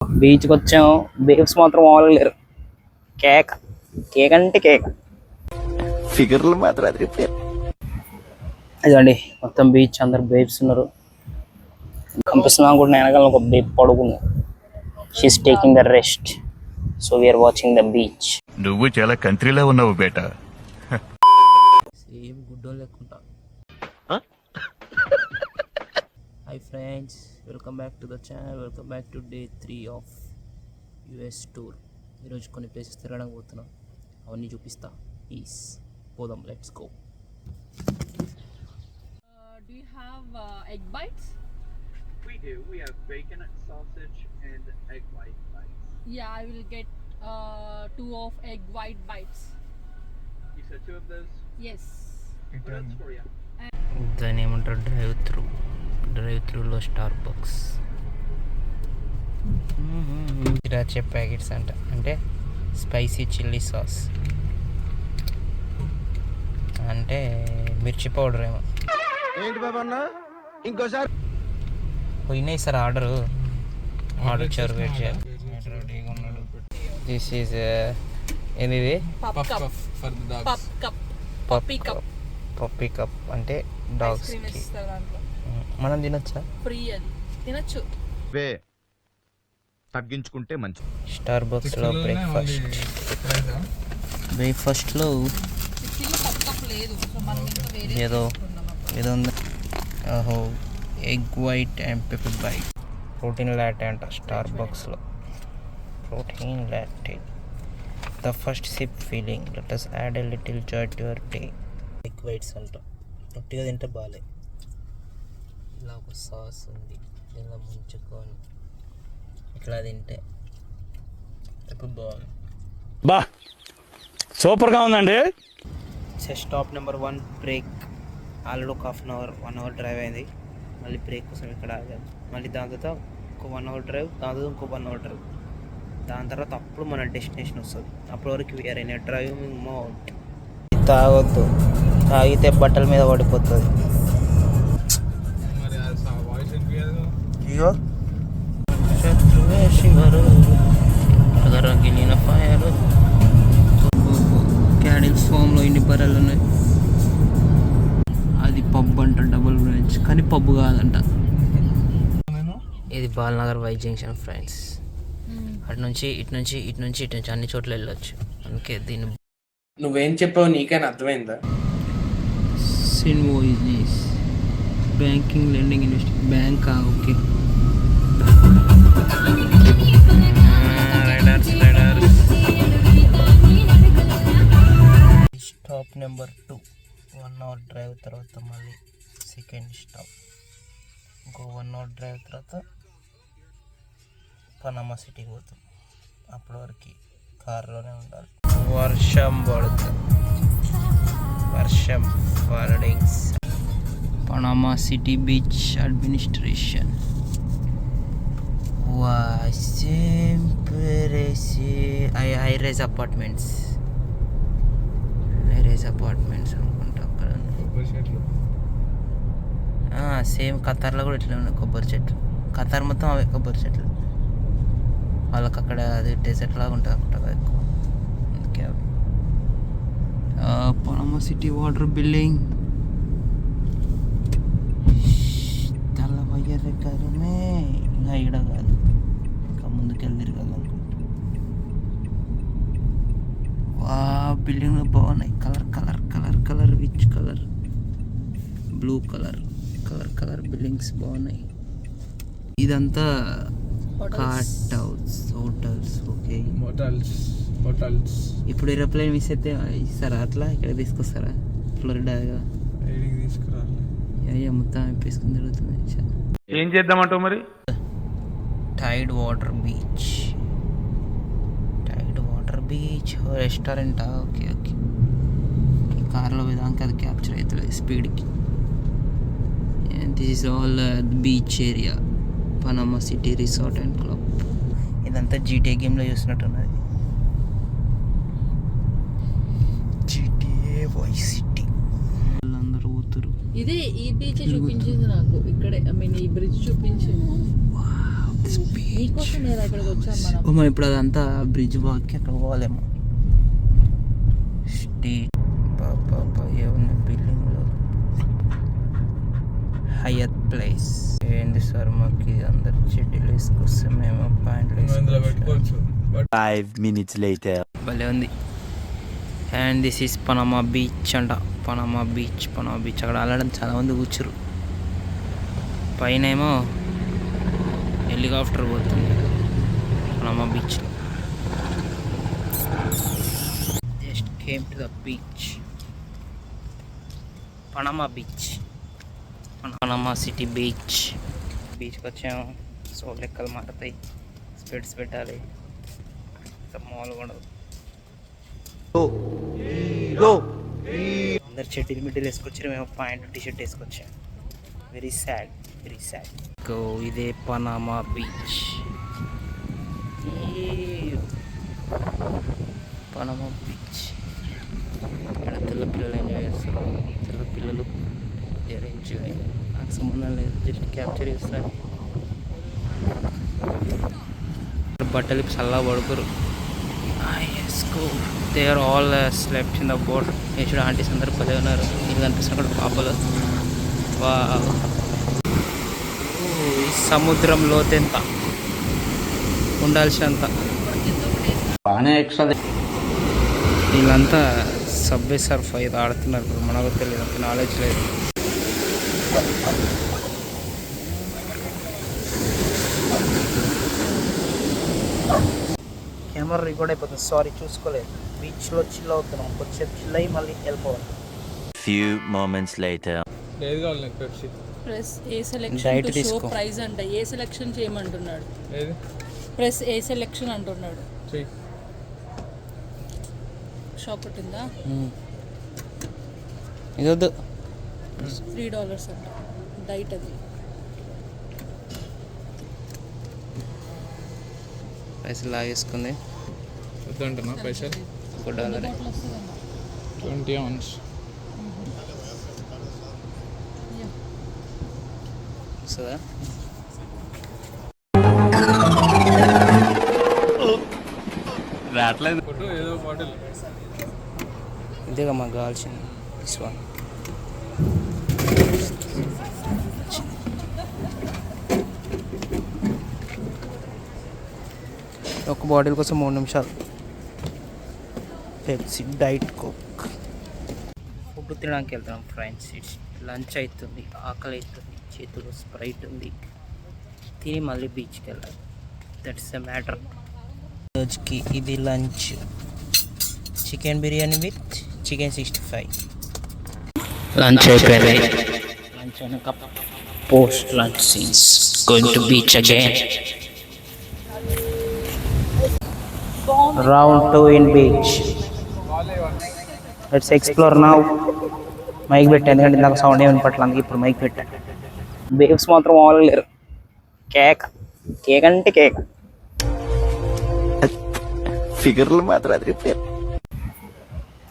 బీచ్కి వచ్చాము. బేబ్స్ మాత్రం మామూలుగా లేరు. కేక్ కేక్ అంటే కేక్. ఫిగర్లు మాత్రం అదండి మొత్తం బీచ్, అందరు బేబ్స్ ఉన్నారు. కనిపిస్తున్నాం కూడా వెనకాల ఒక బేబ్ పడుకుంది. She is taking the rest. So we are watching the beach. నువ్వు చాలా కంట్రీలో ఉన్నావు బేటా. సేమ్ గుడ్డో లేకుండా. Hi friends, welcome back to the channel. Welcome back to day 3 of US tour. ఈరోజు కొన్ని ప్లేసెస్ తిరగడానికి పోతున్నాం, అవన్నీ చూపిస్తా. ప్లీజ్ పోదాం, let's go. Do you have egg bites? We do. We have bacon, sausage, and egg white bites. Yeah, I will get 2 of egg white bites. You said 2 of those? Yes. What else for you? దాన్ని ఏమంటారు, drive త్రూలో star bucks ఇరాచే packets అంటే spicy chilli sauce అంటే మిర్చి powder ఏమో. ఏంటి బాబా అన్న ఇంకోసారి పోయినాయి సార్ ఆర్డర్ ఇచ్చారు. వెయిట్ చేయాలి. రెడీగా ఉన్నాడు. దిస్ ఈజ్ ఏంది Pup cup. పప్పీ కప్ అంటే డాగ్స్ కి. మనం తినొచ్చా? ఫ్రీ అది తినచ్చు. వే తగ్గించుకుంటే మంచి. స్టార్ బక్స్ లో బ్రేక్ఫాస్ట్లో పప్ కప్ లేదు, సో మనం ఇంకా వేరే ఏదో ఉంది. ఓహో, egg white and pepper bite. Protein latte అంట స్టార్ బక్స్లో. Protein latte. The first sip feeling, let us add a little joy to your day. Egg whites అంట. ఒట్టిగా తింటే బాగాలే. ఇలా ఒక సాస్ ఉంది, ఇలా ముంచుకొని ఇట్లా తింటే ఎప్పుడు బాగుంది. బా సూపర్గా ఉందండి. Stop number 1 break. ఆల్రెడీ ఒక వన్ అవర్ డ్రైవ్ అయింది. మళ్ళీ బ్రేక్ కోసం ఇక్కడ ఆగాం. మళ్ళీ దాని తర్వాత ఒక 1 అవర్ డ్రైవ్, దాని తర్వాత ఇంకో 1 అవర్ డ్రైవ్. దాని తర్వాత అప్పుడు మన డెస్టినేషన్ వస్తుంది. అప్పటి వరకు వీఆర్ ఇన్ డ్రైవింగ్ మోడ్. తాగొద్దు, తాగితే బట్టల మీద పడిపోతుంది. ఇగో శత్రువే శివరు రగిలిన ఫైర్. క్యాడిల్స్ ఫామ్లో ఇన్ని బర్రెలు ఉన్నాయి. అది పబ్ అంట, డబుల్ బ్రాంచ్, కానీ పబ్ కాదంట. ఇది బాలనగర్ వై జంక్షన్ ఫ్రెండ్స్. అటు నుంచి అన్ని చోట్ల వెళ్ళొచ్చు. అందుకే దీన్ని నువ్వేం చెప్పావు నీకైనా అర్థమైందా? సిన్వోయిస్ బ్యాంకింగ్, లెండింగ్, ఇన్వెస్టింగ్. బ్యాంకా? Okay. Stop number 2. 1 hour drive తర్వాత మళ్ళీ సెకండ్ స్టాప్. ఇంకో 1 అవర్ డ్రైవ్ తర్వాత పనామా సిటీకి పోతాం. అప్పటి వరకు కార్లోనే ఉండాలి. వర్షం పడుతుంది. Panama city beach administration. High-rise apartments అనుకుంటా అక్కడ. సేమ్ ఖతార్లో కూడా ఇట్లా ఉన్నాయి కొబ్బరి చెట్లు. ఖతార్ మొత్తం అవే కొబ్బరి చెట్లు. వాళ్ళకి అక్కడ అది డెజర్ట్ లాగా ఉంటుంది అక్కడ ఎక్కువ. అందుకే పనామా సిటీ వాటర్ బిల్డింగ్. తెల్లవయ్యమే ఇంకా ఈడ కాదు, ఇంకా ముందుకెళ్ళి తిరగాలనుకుంటా. బిల్డింగ్లు బాగున్నాయి. Colour which colour? Blue colour buildings బాగున్నాయి. ఇదంతా కాట్ హౌస్, హోటల్స్. Okay, hotels. ఇప్పుడు ఏరోప్లేన్ మిస్ అయితే ఇస్తారా? అట్లా ఇక్కడ తీసుకొస్తారా? ఫ్లోరిడాగా తీసుకురా. మొత్తం వేసుకుని తిరుగుతుంది. ఏం చేద్దామంటావు మరి? టైడ్ వాటర్ బీచ్ రెస్టారెంటా? ఓకే. కార్లో విధానికి అది క్యాప్చర్ అవుతుంది స్పీడ్కి. This is all beach area, Panama City Resort and Club. ఇదంతా GTA గేమ్లో చూసినట్టున్నది. GTA vice city. వాళ్ళందరూ పోతురు. ఇదే ఈ బీచ్ చూపించింది నాకు. ఇక్కడే, ఐ మీన్ ఈ బ్రిడ్జ్ చూపించింది. నీకోసం నేను ఇక్కడికి వచ్చాను మనం. మనం ఇప్పుడు అదంతా బ్రిడ్జ్ బాక్కి అక్కడ పోవాలేమో. ఏమన్నా బిల్డింగ్లో హయత్ ప్లేస్ ఏంది సార్ మాకు అందరు చెడ్డీలు వేసుకొస్తే మేము ప్యాంట్లు వేసుకోవచ్చు. 5 minutes later. భలే ఉంది. And this is Panama beach అంట. పనామా బీచ్ అక్కడ వెళ్ళడం చాలా మంది కూర్చురు. పైన ఏమో హెలికాప్టర్ పోతుంది పనామా బీచ్లో. Just came to the beach. Panama beach, Panama city బీచ్కి వచ్చాము. సో లెక్కలు మారుతాయి, స్పెడ్స్ పెట్టాలి, మామూలు కూడా అందరు చెడ్డీలు మిడ్డీలు వేసుకొచ్చారు, మేము ప్యాంట్ టీషర్ట్ వేసుకొచ్చాము. Very sad. ఇదే పనామా బీచ్. పనామా బీచ్ ఇక్కడ తెల్ల పిల్లలు ఎంజాయ్ చేస్తారు. తెల్ల పిల్లలు ఎంజాయ్, నాకు సంబంధం లేదు, జస్ట్ క్యాప్చర్ చేస్తారు. బట్టలు చల్లగా పడుకోరు. They are all slept in the boat. చూడ ఆంటీస్ అందరు పదే ఉన్నారు. ఇది కనిపిస్తున్న కూడా పాపలు. సముద్రం లోతెంత ఉండాల్సినంత. వీళ్ళంతా సబ్వే సర్ఫ్ ఇది ఆడుతున్నారు. ఇప్పుడు మనకు తెలియదు, అంత నాలెడ్జ్ లేదు. కెమెరా రికార్డ్ అయిపోతుంది, సారీ చూసుకోలేదు. బీచ్లో చిల్ అవుతున్నాం, కొంచెం చిల్ అయ్యి మళ్ళీ వెళ్ళిపోవాలి. Few moments later. ఏది కావాలి నాకు Pepsi? Press A selection diet to show తీసుకో. ప్రైజ్ అంట. ఏ సెలెక్షన్ చేయమంటున్నాడు? ఏది ప్రెస్ ఏ సెలెక్షన్ అంటున్నాడు. చెయ్యి. షాప్ కొట్టిందా? ఇది వద్దు. $3 అంట డైట్. అది పైసలు లాగేసుకుంది. వద్దంటున్నా పైసలు. $1 బాటిల్ వస్తుందమ్మా. 20 ounce. వస్తుందా? కొట్టు ఏదో బాటిల్. ఇదేగా మాకు కావాల్సింది. This one. ఒక బాటిల్ కోసం 3 నిమిషాలు. Pepsi, diet coke. ఫుడ్ తినడానికి వెళ్తున్నాం ఫ్రెండ్స్. ఇట్స్ లంచ్ అవుతుంది, ఆకలి అవుతుంది, చేతులు స్ప్రైట్ ఉంది, తిని మళ్ళీ బీచ్కి వెళ్ళాలి. That's the matter. రోజుకి ఇది lunch. Chicken biryani with chicken 65. Lunch అయిపోయింది. లంచ్ అయినాక post lunch scenes. Going to beach again. Round 2 in beach. Let's explore now. Mic పెట్టా, ఎందుకంటే ఇందాక సౌండ్ ఏమి వినపట్ల, అందుకే ఇప్పుడు మైక్ పెట్టా. బేబ్స్ మాత్రం మామూలుగా లేరు. కేక్ అంటే కేక్. ఫిగర్లు మాత్రం అదిరిపోయారు.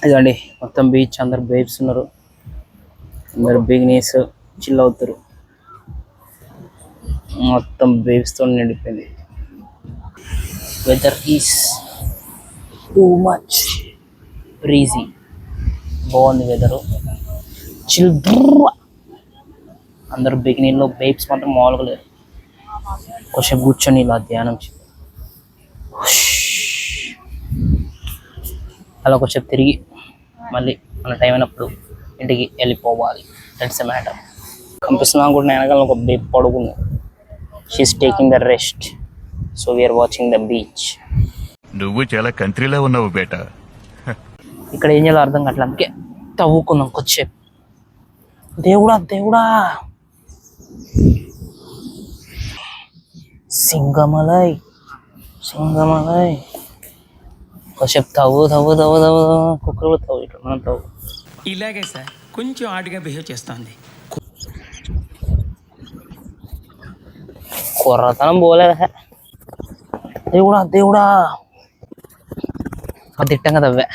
ఇదండి మొత్తం బీచ్. అందరు బేబ్స్ ఉన్నారు, అందరు బిగినీస్ చిల్ అవుతారు. మొత్తం బేబ్స్తో నిండిపోయింది. Weather is too much breezy. బాగుంది వెదరు, చిల్. అందరు బిగినీలో, బేబ్స్ మాత్రం మామూలుగా లేరు. కొంచెం కూర్చొని ఇలా ధ్యానం అలా కొంచెం తిరిగి మళ్ళీ మన టైం అయినప్పుడు ఇంటికి వెళ్ళిపోవాలి. That's the matter. కనిపిస్తున్నా కూడా నేను వెనకాల ఒక బేబ్ పడుకుంది. She is taking the rest. So we are watching the beach. నువ్వు చాలా కంట్రీలో ఉన్నావు బేటా. ఇక్కడ ఏం చేయాలో అర్థం కావట్లేదు, అందుకే తవ్వుకుందాం కొద్దిసేపు. దేవుడా సింగమలై కొద్దిసేపు తవ్వు. కుక్కలు తవ్వు, ఇట్లా మనం తవ్వు. ఇలాగే సార్ కొంచెం ఆడిగా బిహేవ్ చేస్తుంది. కుర్రతనం పోలేదా? దేవుడా తిట్టంగా తవ్వా.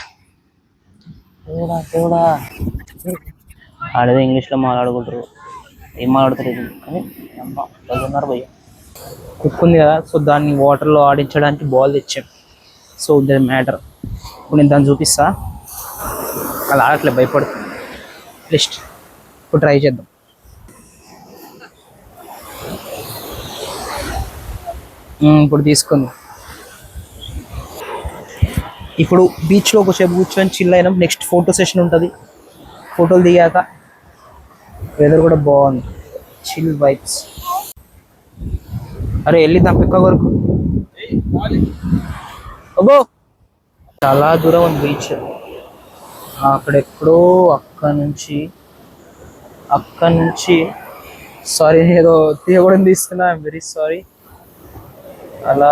దేవుడా ఆడేదో ఇంగ్లీష్లో మాట్లాడుకుంటారు, ఏం మాట్లాడతారు ఇది కానీ ఉన్నారు భయ్య. కుక్ ఉంది కదా, సో దాన్ని వాటర్లో ఆడించడానికి బాల్ తెచ్చాం. So the matter. ఇప్పుడు నేను దాన్ని చూపిస్తా. అలా ఆడట్లేదు, భయపడుతుంది. లిస్ట్ ఇప్పుడు ట్రై చేద్దాం. ఇప్పుడు తీసుకుంది. ఇప్పుడు బీచ్లో ఒకసేపు కూర్చొని చిల్ అయినాం. నెక్స్ట్ ఫోటో సెషన్ ఉంటుంది. ఫోటోలు దిగాక వెదర్ కూడా బాగుంది, చిల్ వైబ్స్. అరే వెళ్ళిద్దాం పిక్క వరకు. అబ్బో చాలా దూరం ఉంది బీచ్. అక్కడెక్కడో అక్కడ నుంచి సారీ ఏదో తీయకూడదు తీస్తున్నా, ఐఎమ్ వెరీ సారీ. అలా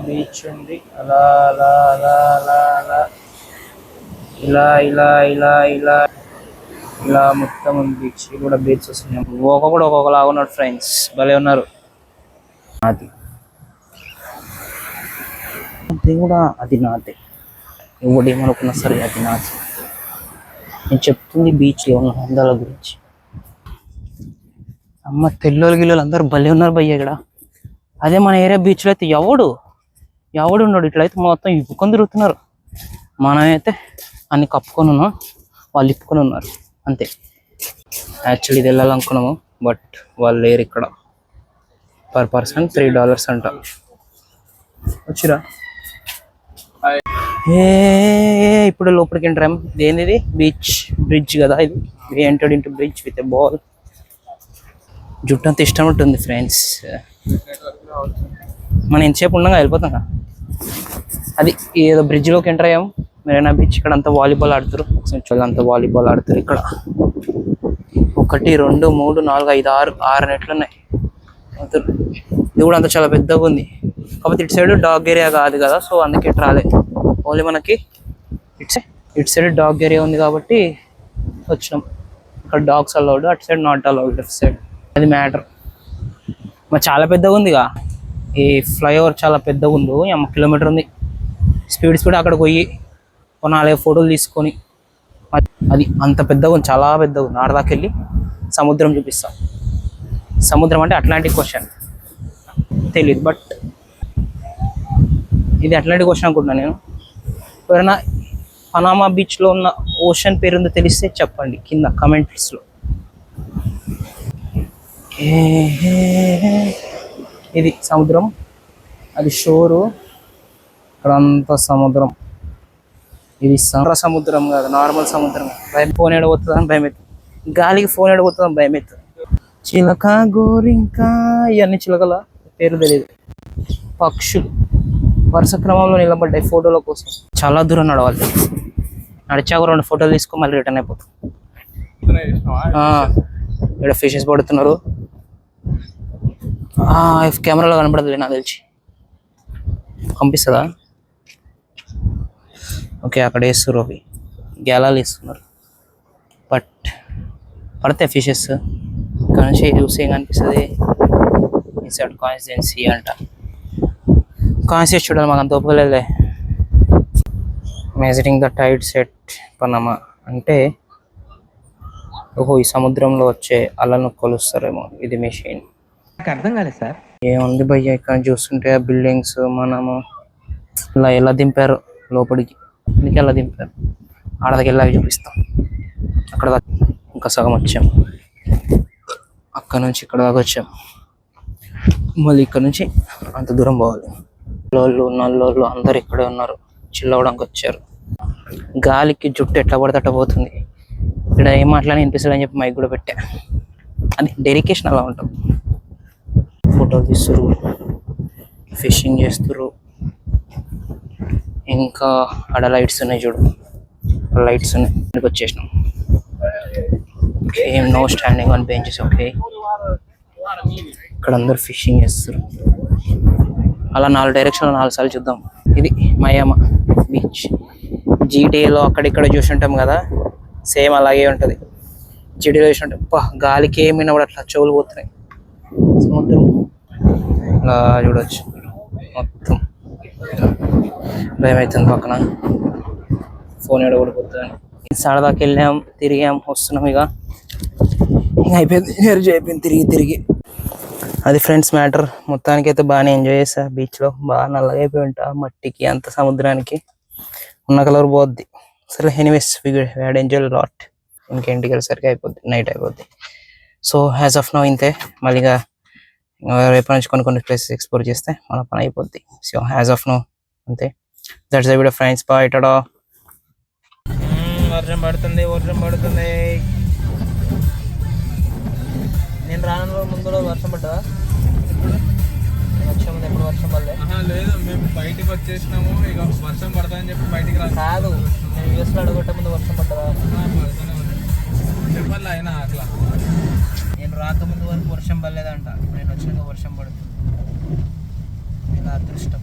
బీచ్ ఉంది, అలా అలా అలా అలా అలా ఇలా ఇలా ఇలా ఇలా ఇలా మొత్తం ఉంది బీచ్. కూడా బీచ్ వస్తున్నాం. ఒక్కొక్కడు ఒక్కొక్కలాగా ఉన్నాడు ఫ్రెండ్స్, భలే ఉన్నారు. అది కూడా అది నాదే, ఎవడు ఏమనుకున్నా సరే అది నాది. నేను చెప్తుంది బీచ్లో ఉన్న అందాల గురించి. అమ్మ తెల్లోళ్ళు గిల్లోళ్ళు అందరూ భలే ఉన్నారు భయ్య ఇక్కడ. అదే మన ఏరియా బీచ్లో అయితే ఎవడు ఉన్నాడు. ఇట్లయితే మొత్తం ఇప్పుకొని తిరుగుతున్నారు. మనమైతే అన్ని కప్పుకొని ఉన్నాం, వాళ్ళు ఇప్పుకొని ఉన్నారు అంతే. యాక్చువల్లీ ఇది వెళ్ళాలనుకున్నాము, బట్ వాళ్ళు లేరు ఇక్కడ. పర్ పర్సన్ $3 అంట. వచ్చిరా ఇప్పుడు లోపలికి ఎంట్రాం. ఇదేంది బీచ్ బ్రిడ్జ్ కదా ఇది. We entered into bridge with a ball. జుట్టు అంత ఇష్టం ఉంటుంది ఫ్రెండ్స్. మనం ఎంతసేపు ఉండగా వెళ్ళిపోతాం. అది ఏదో బ్రిడ్జ్లోకి ఎంటర్ అయ్యాము. మెరీనా బీచ్. ఇక్కడ అంతా వాలీబాల్ ఆడుతారు. అంతా వాలీబాల్ ఆడుతారు ఇక్కడ. 1 2 3 4 5 6 నెట్లు ఉన్నాయి. ఇది కూడా అంత చాలా పెద్దగా ఉంది. కాకపోతే ఇటు సైడ్ డాగ్ ఏరియా కాదు కదా, సో అందుకే రాలే. ఓన్లీ మనకి ఇటు సైడ్ డాగ్ ఏరియా ఉంది కాబట్టి వచ్చినాం. ఇక్కడ డాగ్స్ అలౌడ్, అటు side not allowed. Left side అది మ్యాటర్. మరి చాలా పెద్దగా ఉందిగా ఈ ఫ్లైఓవర్. చాలా పెద్దగా ఉంది, 1 కిలోమీటర్ ఉంది. స్పీడ్ అక్కడికి పోయి 4 ఫోటోలు తీసుకొని అది అంత పెద్దగా ఉంది, చాలా పెద్దగా ఉంది. ఆడదాకా వెళ్ళి సముద్రం చూపిస్తాం. సముద్రం అంటే అట్లాంటిక్ ఓషన్ తెలియదు, బట్ ఇది అట్లాంటిక్ ఓషన్ అనుకుంటున్నాను నేను. ఎవరైనా పనామా బీచ్లో ఉన్న ఓషన్ పేరుందో తెలిస్తే చెప్పండి కింద కమెంట్స్లో. ఇది సముద్రం, అది షోరు. ఇక్కడ అంతా సముద్రం. ఇది సముద్రం కాదు, నార్మల్ సముద్రం. ఫోన్ ఎడబోతుందని భయం అవుతుంది, గాలికి ఫోన్ ఎడబోతుందని భయం అవుతుంది. చిలక గోరింక ఇవన్నీ చిలకల పేరు తెలియదు. పక్షులు వరుస క్రమంలో నిలబడ్డాయి ఫోటోల కోసం. చాలా దూరం నడవాలి. నడిచాక 2 ఫోటోలు తీసుకొని మళ్ళీ రిటర్న్ అయిపోతాం. ఇక్కడ ఫిషెస్ పడుతున్నారు. కెమెరాలో కనపడదులే నాకు తెలిసి. పంపిస్తుందా? ఓకే, అక్కడ వేస్తారు. అవి గ్యాలాలు వేస్తున్నారు. బట్ పడతాయి ఫిషెస్. ఇక్కడ నుంచి చూసి ఏం కనిపిస్తుంది? ఇన్సైడ్ కాన్స్టిట్యుయెన్సీ అంట. కాన్స్టిట్యూట్ చూడాలి, మాకు అంత ఒప్పుకోలేదులే. Measuring the tide set Panama అంటే ఓహో ఈ సముద్రంలో వచ్చే అలను కొలుస్తారేమో. ఇది మెషిన్. నాకు అర్థం కాలేదు సార్. ఏముంది భయ్య ఇక్కడ చూస్తుంటే బిల్డింగ్స్. మనము ఇలా ఎలా దింపారు లోపలికి, ఇందుకే ఎలా దింపారు. ఆడదాకా వెళ్ళాక చూపిస్తాం. అక్కడ దాకా ఇంకా సగం వచ్చాం. అక్కడ నుంచి ఇక్కడ దాకా వచ్చాం. మళ్ళీ ఇక్కడ నుంచి అంత దూరం పోవాలి. లోళ్ళు నల్లోళ్ళు అందరు ఇక్కడే ఉన్నారు, చిల్లవడానికి వచ్చారు. గాలికి జుట్టు ఎట్లా పడితే అట్లా పోతుంది. ఇక్కడ ఏం మాట్లాడి వినిపిస్తుంది అని చెప్పి మైక్ కూడా పెట్టా. అది డెడికేషన్ అలా ఉంటాం. ఫోటోలు తీస్తారు, ఫిషింగ్ చేస్తారు. ఇంకా ఆడ లైట్స్ ఉన్నాయి చూడు, లైట్స్ ఉన్నాయి. ఇక్కడికి వచ్చేసినాం. ఏం no standing on benches. Okay, ఇక్కడ అందరు ఫిషింగ్ చేస్తారు. అలా 4 డైరెక్షన్లో 4 సార్లు చూద్దాం. ఇది మయామా బీచ్. జీటీఏలో అక్కడిక్కడ చూసుంటాం కదా, సేమ్ అలాగే ఉంటుంది. జీటీఏలో చూసుంటాం. గాలికి ఏమైనా కూడా అట్లా చెవులు పోతున్నాయి. సముద్రం ఇలా చూడవచ్చు మొత్తం. భయం అవుతుంది పక్కన ఫోన్ ఎడగొడిపోతుంది. సరదాకి వెళ్ళాం, తిరిగాం, వస్తున్నాం. ఇక అయిపోయింది, ఎనర్జీ అయిపోయింది తిరిగి. అది ఫ్రెండ్స్ మ్యాటర్. మొత్తానికి అయితే బాగానే ఎంజాయ్ చేసా బీచ్లో. బాగా నల్లగా అయిపోయి ఉంటా మట్టికి, అంత సముద్రానికి ఉన్న కలర్ పోద్ది. సరే anyways we had enjoy lot. ఇంకేంటికి వెళ్ళేసరికి అయిపోద్ది, నైట్ అయిపోద్ది. సో యాజ్ ఆఫ్ నో ఇంతే. మళ్ళీగా రేపటి నుంచి కొన్ని ప్లేసెస్ ఎక్స్ప్లోర్ చేస్తే మన పని అయిపోద్ది. సో యాజ్ ఆఫ్ నో అంతే. That's the video friends. Bye tata. వర్షం పడుతుంది. నేను రాను ముందు వర్షం పడ్డా? వచ్చే ముందు ఎప్పుడు వర్షం పడలే. లేదు, మేము బయటికి వచ్చేసినాము, ఇక వర్షం పడతాయని చెప్పి బయటికి కాదు, నేను యూఎస్లో అడుగుట్టే ముందు వర్షం పడ్డదా? చెప్పాలి అయినా అట్లా. నేను రాకముందు వరకు వర్షం పడలేదంట, నేను వచ్చినాక వర్షం పడుతుంది. ఇలా అదృష్టం.